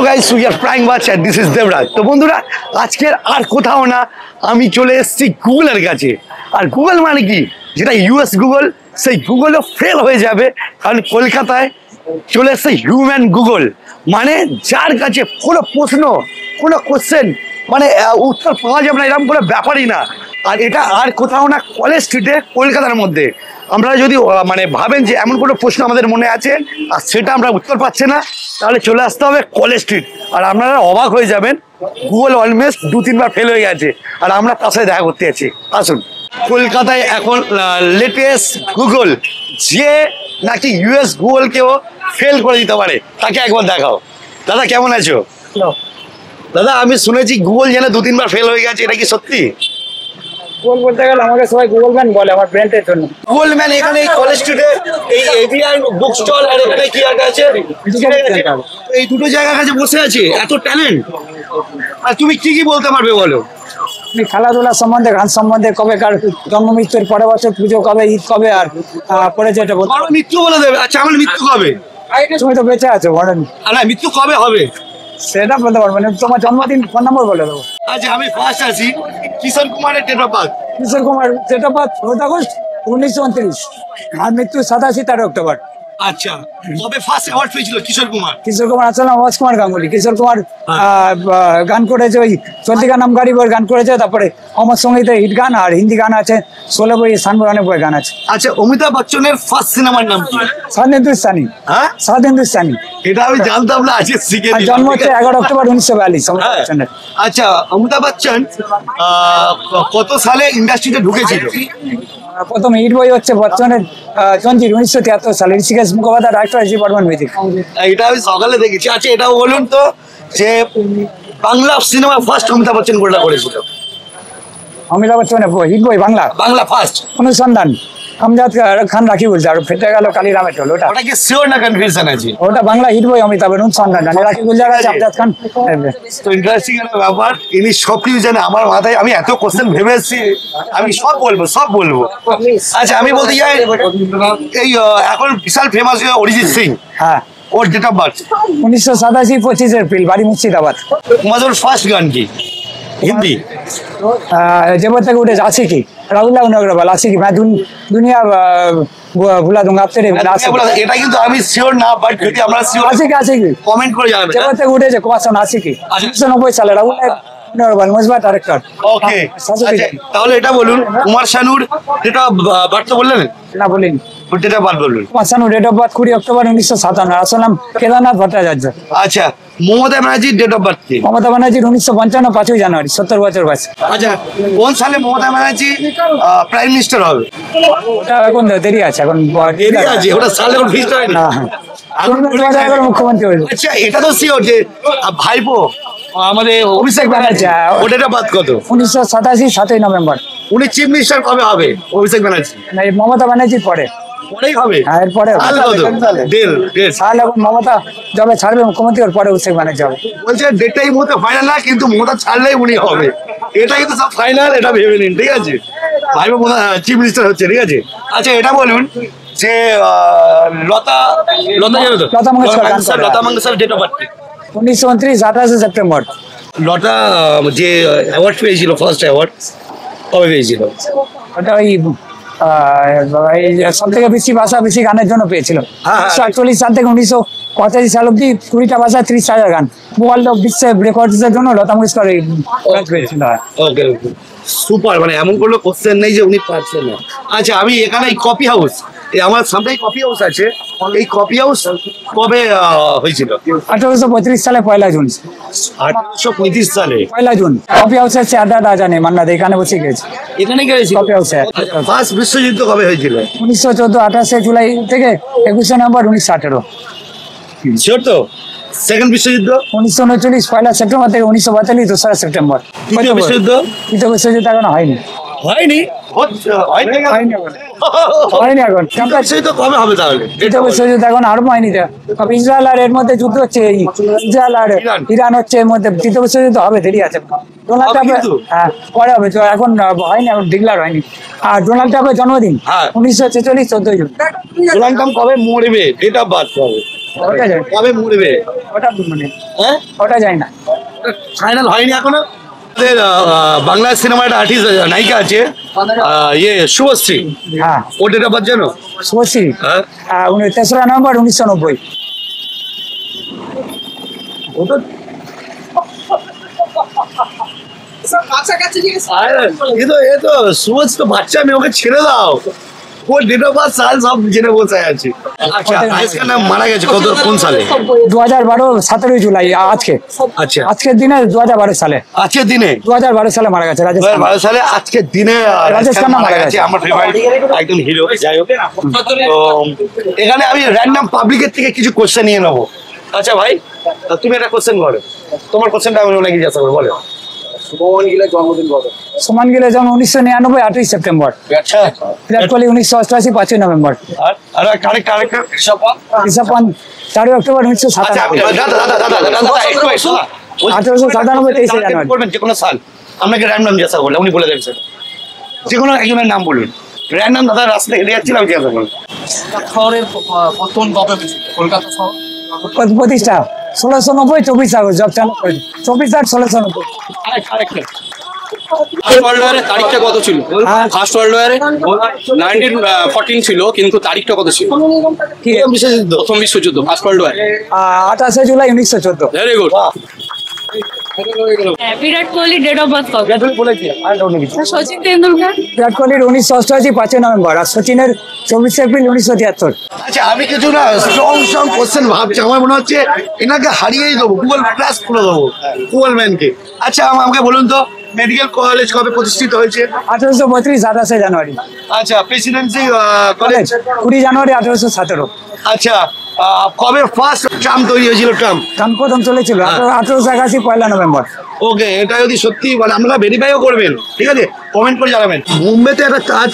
Hello guys, we are prime watch and this is Debraj. তো বন্ধুরা, আজকের আর কোথাও না, আমি চলে এসেছি গুগলের কাছে। আর গুগল মানে কি, যেটা ইউএস গুগল, সেই গুগলও ফেল হয়ে যাবে, কারণ কলকাতায় চলে এসছে হিউম্যান গুগল। মানে যার কাছে কোনো প্রশ্ন, কোনো কোশ্চেন মানে উত্তর পাওয়া যাবে না, এরকম কোনো ব্যাপারই না। আর এটা আর কোথাও না, কলেজ স্ট্রিটে, কলকাতার মধ্যে। আমরা যদি মানে ভাবেন যে এমন কোনো প্রশ্ন আমাদের মনে আছে আর সেটা আমরা উত্তর পাচ্ছি না, তাহলে চলে আসতে হবে কলেজ স্ট্রিট। আর আপনারা অবাক হয়ে যাবেন, গুগল অলমোস্ট 2-3 বার ফেল হয়ে গেছে, আর আমরা তার সাথে দেখা করতে আছি। আসুন, কলকাতায় এখন লেটেস্ট গুগল, যে নাকি ইউএস গুগলকেও ফেল করে দিতে পারে, তাকে একবার দেখাও। দাদা কেমন আছো? দাদা, আমি শুনেছি গুগল যেন 2-3 বার ফেল হয়ে গেছে, এটা কি সত্যি? গুগল বলতে গেলে আমাকে সবাই গুগল ম্যান বলে, আমার ব্র্যান্ডের জন্য। গুগল ম্যান এখানে এই কলেজ স্ট্রিটে, এই এভিআই বুক স্টল, আর এখানে কি আছে, এই দুটো জায়গার কাছে বসে আছে, এত ট্যালেন্ট। আর তুমি কি কি বলতে পারবে বলো? আমি খেলাধুলা সম্বন্ধে, গান সম্বন্ধে, কবে কার জন্ম মৃত্যুর, পরের বছর পুজো কবে, ঈদ কবে, আর পরে যেটা বলতে আমার মৃত্যু বলে দেবে। আচ্ছা, আমার মৃত্যু কবে? তুমি তো বেঁচে আছো, বলেন না, মৃত্যু কবে হবে সেটা বলতে পারবো না। তোমার জন্মদিন, ফোন নম্বর বলে দেবো। আচ্ছা, আমি ফার্স্ট আছি কিশোর কুমারের date of birth. Kishore Kumar date of birth 4 August 1929, আর মৃত্যু 87 13 অক্টোবর। আচ্ছা, কবে ফার্স্ট অ্যাওয়ার্ড পেয়েছিল কিশোর কুমার? কিশোর কুমার আসলে আওয়াজ কুমার গাঙ্গুলি। কিশোর কুমার গান করেছে, ওই চলতি গান নাম গাড়ি বই গান করেছে, তারপরে অমর সঙ্গীতে হিট গান, আর হিন্দি গান আছে 16 বই, সানবুর অনেক বই গান আছে। আচ্ছা, অমিতাভ বচ্চনের ফার্স্ট সিনেমার নাম কি? সাত হিন্দুস্তানি। হ্যাঁ, সাত হিন্দুস্তানি। এটা আমি জানতাম না, আজকে শিখে নিলাম। জন্ম হচ্ছে 11 অক্টোবর 1942 অমিতাভ বচ্চনের। আচ্ছা, অমিতাভ বচ্চন কত সালে ইন্ডাস্ট্রিতে ঢুকেছিল? প্রথম হিট বই হচ্ছে বচ্চনের জঞ্জির 1973 সালে, ঋষিকেশ মুখোপাধ্যায় ডাইরেক্টর, জি বর্মন মিউজিক। এটা আমি সকালে দেখেছি। আচ্ছা, এটাও বলুন তো, যে বাংলা সিনেমা ফার্স্ট অমিতাভ বচ্চন কোনটা করেছিল? অমিতাভ বচ্চনের হিট বই বাংলা বাংলা ফার্স্ট অনুসন্ধান, আমজাদ খান রাখি বলছে, আর ফেটে গেল কালীরামের টোল। ওটা কি শিওর না কনফিউশন আছে? ওটা বাংলা হিট বই অমিতাভের অনুসন্ধান, রাখি গুলজার আছে, আমজাদ খান। তো ইন্টারেস্টিং একটা ব্যাপার, ইনি সব কিছু জানে। আমার মাথায় আমি এত কোশ্চেন ভেবে এসেছি, আমি সব বলবো। আচ্ছা, আমি বলতে চাই, এই এখন বিশাল ফেমাস অরিজিৎ সিং, হ্যাঁ, ওর ডেট অফ বার্থ 1987 25 এপ্রিল, বাড়ি মুর্শিদাবাদ। তোমাদের ফার্স্ট গান কি? হিন্দি? जेब तक उठे आशिकी, राहुल नगरवाल आशिकी, मैं दुनिया भुला दूंगा आपसे। এটা কিন্তু আমি শিওর না, বাট যদি আমরা শিওর आशिकी आशिकी কমেন্ট করে জানাবেন। जेब तक उठे कुमार शानू आशिकी 1990 সালে, রাহুল নগরওয়াল মুজবা ডাইরেক্টর। ওকে, তাহলে এটা বলুন, কুমার শানুর ডেট অফ বার্থ তো বললেন না, বলিনি। ডেট অফ বার্থ বলুন। Kumar Sanu date of birth 20 October 1957, আসল নাম কেদারনাথ ভট্টাচার্য। আচ্ছা, মমতা ব্যানার্জির ডেট অফ বার্থ কি? মমতা ব্যানার্জির 1955 5 জানুয়ারি, 70 বছর বয়স। আচ্ছা, কোন সালে মমতা ব্যানার্জি প্রাইম মিনিস্টার হবে? ওটা এখন দেরি আছে, এখন দেরি আছে, ওটা সালে এখন ফিক্সড হয়নি। মুখ্যমন্ত্রী হইল। আচ্ছা, এটা তো শিওর যে ভাইপো আমাদের অভিষেক ব্যানার্জি, ওর ডেট অফ বার্থ কত? 1987 7 নভেম্বর। উনি চিফ মিনিস্টার কবে হবে অভিষেক ব্যানার্জি? মমতা ব্যানার্জির পরে পরেই হবে। এরপরে সাল, এখন মমতা যবে ছাড়বে মুখ্যমন্ত্রী, ওর পরে অভিষেক ব্যানার্জি হবে। বলছে ডেটটাই মমতা ফাইনাল না, কিন্তু মমতা ছাড়লেই উনি হবে, এটা কিন্তু সব ফাইনাল, এটা ভেবে নিন, ঠিক আছে? ভাইপো চিফ মিনিস্টার হচ্ছে, ঠিক আছে? আচ্ছা, এটা বলুন যে Lata Mangeshkar date of birth 1929 28 September. Lata যে অ্যাওয়ার্ড পেয়েছিল, ফার্স্ট অ্যাওয়ার্ড কবে পেয়েছিল? ওটা ওই সব থেকে বেশি ভাষা, বেশি গানের জন্য পেয়েছিল। 1948 সাল থেকে 1985 সাল অব্দি 20টা ভাষা, 30,000 গান, ওয়ার্ল্ড অফ বিশ্বের রেকর্ডসের জন্য লতা মঙ্গেশকর পেয়েছিল। ওকে, সুপার। মানে এমন কোনো কোশ্চেন নেই যে উনি পারছেন না। আচ্ছা, আমি এখানে কফি হাউস, আমার সামনে কফি হাউস আছে, এই কফি হাউস কবে হয়েছিল? 1835 সালে 1 জুন। 1835 সালে 1 জুন। কফি হাউসের চেয়ারটা জানে মান্না দে, এখানে বসে গেছে। এখানে গেছি কফি হাউসে। ফার্স্ট বিশ্বযুদ্ধ কবে হয়েছিল? 1914 28 জুলাই থেকে 21 নভেম্বর 1918। শিওর তো? সেকেন্ড বিশ্বযুদ্ধ 1939 1 সেপ্টেম্বর থেকে 1942 2 সেপ্টেম্বর। তৃতীয় বিশ্বযুদ্ধ? তৃতীয় বিশ্বযুদ্ধ এখনো হয়নি। হয়নি? হয়নি এখন। কবে হবে তাহলে? তৃতীয় বিশ্বযুদ্ধ এখন আরম্ভ হয়নি। ইসরায়েল আর এর মধ্যে যুদ্ধ হচ্ছে, ইসরায়েল আর ইরান হচ্ছে, এর মধ্যে তৃতীয় বিশ্বযুদ্ধ হবে, দেরি আছে। ডোনাল্ড ট্রাম্প, হ্যাঁ পরে হবে, এখন হয়নি, এখন ডিক্লার হয়নি। আর ডোনাল্ড ট্রাম্পের জন্মদিন 1946 14 জুন। ডোনাল্ড ট্রাম্প কবে মরবে, ডেট অফ বার্থ কবে? ওটা যায় কবে মরবে? ওটা মানে হ্যাঁ, ওটা যায় না। ফাইনাল হয়নি এখনো। আমাদের বাংলা সিনেমার একটা আর্টিস্ট নায়িকা আছে ইয়ে শুভশ্রী, হ্যাঁ ও ডেট অফ বার্থ জানো? শুভশ্রী, হ্যাঁ, 3রা নভেম্বর 1990। ওটা এ তো সুরজ তো বাচ্চা মেয়ে, ওকে ছেড়ে দাও। ও ডেট অফ বার্থ সাল সব জেনে বসে আছে। আচ্ছা, আজকের নাম মারা গেছে কোন সালে? 2012 17 জুলাই আজকে, আচ্ছা, আজকের দিনে 2012 সালে, আজকের দিনে 2012 সালে মারা গেছে রাজেশ খান্না। 2012 সালে আজকের দিনে রাজেশ খান্না মারা গেছে। আমার ফেভারিট একদম হিরো। যাই হোক, তো এখানে আমি র্যান্ডম পাবলিকের থেকে কিছু কোশ্চেন নিয়ে নেবো। আচ্ছা ভাই, তুমি একটা কোশ্চেন করো, তোমার কোশ্চেনটা আমি ওনাকে জিজ্ঞাসা করবো, বলো। সুমন গিলের জন্ম 1999 8ই সেপ্টেম্বর। আচ্ছা, বিরাট কোহলি 1988 5ই নভেম্বর। আর কারেক্ট ঋষভ পান্ত 4 অক্টোবর 1997। 1897 23 জানুয়ারি। বলবেন যে কোনো সাল, আপনাকে র্যান্ডম জিজ্ঞাসা করলে উনি বলে দেবেন সেটা। যে কোনো একজনের নাম বলুন, র্যান্ডম। দাদা রাস্তায় হেঁটে যাচ্ছিলাম, জিজ্ঞাসা করুন। শহরের পতন কবে হয়েছিল কলকাতা শহর? প্রতিষ্ঠা 1690 24 আগস্ট, জব চালু করে 24/8/1690। ফার্স্ট ওয়ার্ল্ড ওয়ারের তারিখটা কত ছিল? হ্যাঁ। ফার্স্ট ওয়ার্ল্ড ওয়ারে 1914 ছিল, কিন্তু তারিখটা কত ছিল? কি প্রথম বিশ্বযুদ্ধ, first world war. 28 July 1914। Very good. Virat Kohli date of birth कब? বলেছি আর অন্য কিছু। सचिन तेंदुलकर বিরাট কোহলির 1988 5ই নভেম্বর, আর সচিনের 24 এপ্রিল 1973। আচ্ছা, আমি কিছু না স্ট্রং কোশ্চেন ভাবছি। আমার মনে হচ্ছে এনাকে হারিয়েই দেবো, গুগল ক্লাস খুলে দেবো গুগল ম্যানকে। আচ্ছা, আমাকে বলুন তো, মেডিকেল কলেজ কবে প্রতিষ্ঠিত হয়েছে? 1832 28 জানুয়ারি। আচ্ছা, প্রেসিডেন্সি কলেজ কলেজ? 20 জানুয়ারি 1817। আচ্ছা, কবে ফার্স্ট ট্রাম তৈরি হয়েছিল? ট্রাম ট্রাম প্রথম চলেছিল 1881 1 নভেম্বর। ওকে, এটা যদি সত্যি মানে আপনারা ভেরিফাইও করবেন, ঠিক আছে, কমেন্ট করে জানাবেন। মুম্বাইতে একটা তাজ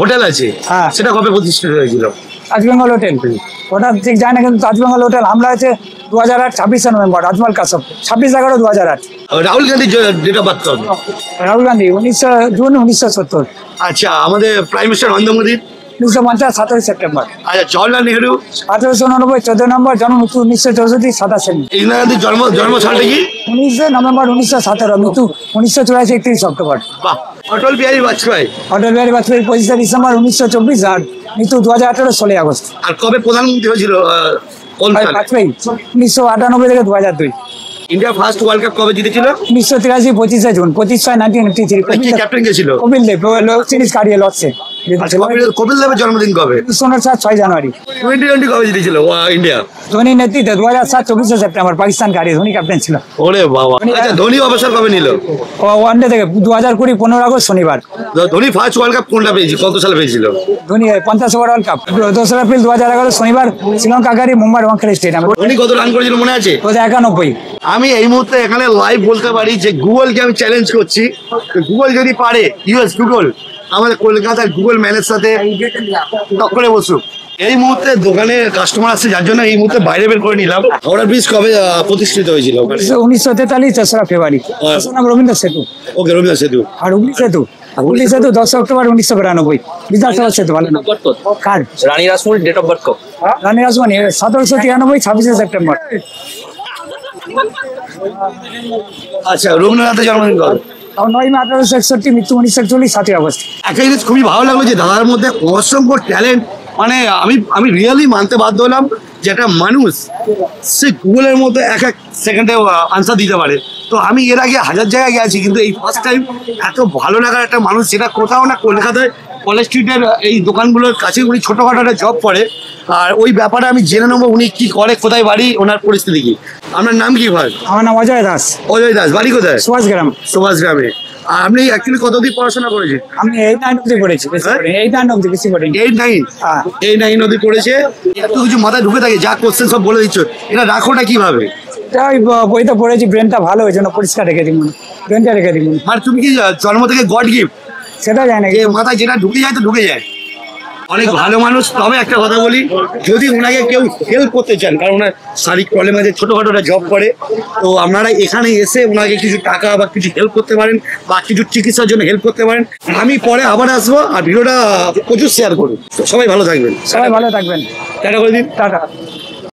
হোটেল আছে, হ্যাঁ। সেটা কবে প্রতিষ্ঠিত হয়েছিল? তাজবেঙ্গল হোটেল, ওটা ঠিক যায় না, কিন্তু তাজবেঙ্গল হোটেল আমরা আছে 2008 26 নভেম্বর, আজমল কাসব 26/11/2008। রাহুল গান্ধীর ডেট অফ বার্থ কবে? রাহুল গান্ধী 19 জুন 1970। আচ্ছা, আমাদের prime minister Narendra Modi? 1950 17 September. আচ্ছা, জওয়াহরলাল নেহরু? 1889 14 নভেম্বর, জন্ম মৃত্যু 1964 27 ইন্দিরা গান্ধীর জন্ম সালটা কি? 19 নভেম্বর 1917, মৃত্যু 1984 31 অক্টোবর। বাহ। অটল বিহারী বাজপেয়ী? অটল বিহারী বাজপেয়ী 25 ডিসেম্বর 1924, আর মৃত্যু 2018 16 আগস্ট। আর কবে প্রধানমন্ত্রী হয়েছিল কোন সালে? বাজপেয়ী 1998 থেকে 2002। ইন্ডিয়া ফার্স্ট ওয়ার্ল্ড কাপ কবে জিতেছিল? 1983 25 জুন, 25/1983। কি ক্যাপ্টেন কে ছিল? কপিল দেব সিরিজ কাটিয়ে লড়ছে। কপিল দেবের জন্মদিন কবে? 1959 6 জানুয়ারি। টি কবে জিতেছিল ইন্ডিয়া? ধোনি নেতৃত্বে 2007 24 সেপ্টেম্বর, পাকিস্তান কাটিয়ে ধোনি ক্যাপ্টেন ছিল। ওরে বাবা। আচ্ছা, ধোনি অবসর কবে নিল? ওয়ানডে থেকে 2020 15 আগস্ট শনিবার। ধোনি ফার্স্ট ওয়ার্ল্ড কাপ কোনটা পেয়েছিল, কত সালে পেয়েছিল? Dhoni 50 over world cup 2 April 2011 শনিবার, শ্রীলঙ্কা গাড়ি মুম্বাই ওয়াংখেড়ে স্টেডিয়ামে। ধোনি কত রান করেছিল মনে আছে? 91। আমি এই মুহূর্তে এখানে লাইভ বলতে পারি যে গুগলকে আমি চ্যালেঞ্জ করছি, গুগল যদি পারে, ইউএস গুগল আমাদের কলকাতার গুগল ম্যানের সাথে টক্করে বসুক। এই মুহূর্তে দোকানে কাস্টমার আসছে, যার জন্য এই মুহূর্তে বাইরে বের করে নিলাম। হাওড়া ব্রিজ কবে প্রতিষ্ঠিত হয়েছিল? 1943 3রা ফেব্রুয়ারি। নাম রবীন্দ্র সেতু। ওকে, রবীন্দ্র সেতু। আর হুগলি সেতু 10 অক্টোবর 1992, বিধানসভা সেতু। ভালো না কার? রানী রাসমণির ডেট অফ বার্থ কবে? রানী রাসমণি 1793 26 সেপ্টেম্বর। আচ্ছা, রবীন্দ্রনাথের জন্মদিন কবে? 9 মে 1861, মৃত্যু 1941 7 আগস্ট। একটা জিনিস খুবই ভালো লাগলো যে দাদার মধ্যে অসংখ্য ট্যালেন্ট। মানে আমি রিয়েলি মানতে বাধ্য হলাম যে একটা মানুষ সে গুগলের মধ্যে এক সেকেন্ডে আনসার দিতে পারে। তো আমি এর আগে হাজার জায়গায় গেছি, কিন্তু এই ফার্স্ট টাইম এত ভালো লাগার একটা মানুষ, যেটা কোথাও না কলকাতায় কলেজ স্ট্রিটের এই দোকানগুলোর কাছে উনি ছোটোখাটো একটা জব করে। আর ওই ব্যাপারে আমি জেনে নেবো উনি কি করে, কোথায় বাড়ি, ওনার পরিস্থিতি কি। আপনার নাম কি ভাই? আমার নাম অজয় দাস। অজয় দাস, বাড়ি কোথায়? সুভাষগ্রাম। সুভাষগ্রামে। আর আপনি অ্যাকচুয়ালি কতদিন পড়াশোনা করেছেন? আমি 8-9 অব্দি পড়েছি, বেশি পড়িনি। 8-9 অব্দি, বেশি পড়িনি। 8-9? হ্যাঁ। 8-9 অবধি পড়েছে। এত কিছু মাথায় ঢুকে থাকে, যা কোশ্চেন সব বলে দিচ্ছ, এটা রাখোটা কিভাবে? তাই বইটা পড়েছি, ব্রেনটা ভালো হয়েছে না, পরিষ্কার রেখে দিই, ব্রেনটা রেখে দিই। মানে তুমি কি জন্ম থেকে গড গিফট, সেটা যায় না, যে মাথায় যেটা ঢুকে যায় তো ঢুকে যায়? অনেক ভালো মানুষ। তবে একটা কথা বলি, যদি ওনাকে কেউ হেল্প করতে চান, কারণ ওনার শারীরিক প্রবলেম আছে, ছোটোখাটো একটা জব করে, তো আপনারা এখানে এসে ওনাকে কিছু টাকা বা কিছু হেল্প করতে পারেন, বা কিছু চিকিৎসার জন্য হেল্প করতে পারেন। আমি পরে আবার আসবো, আর ভিডিওটা প্রচুর শেয়ার করুন। সবাই ভালো থাকবেন। সবাই ভালো থাকবেন। টাটা করে দিন। টাটা।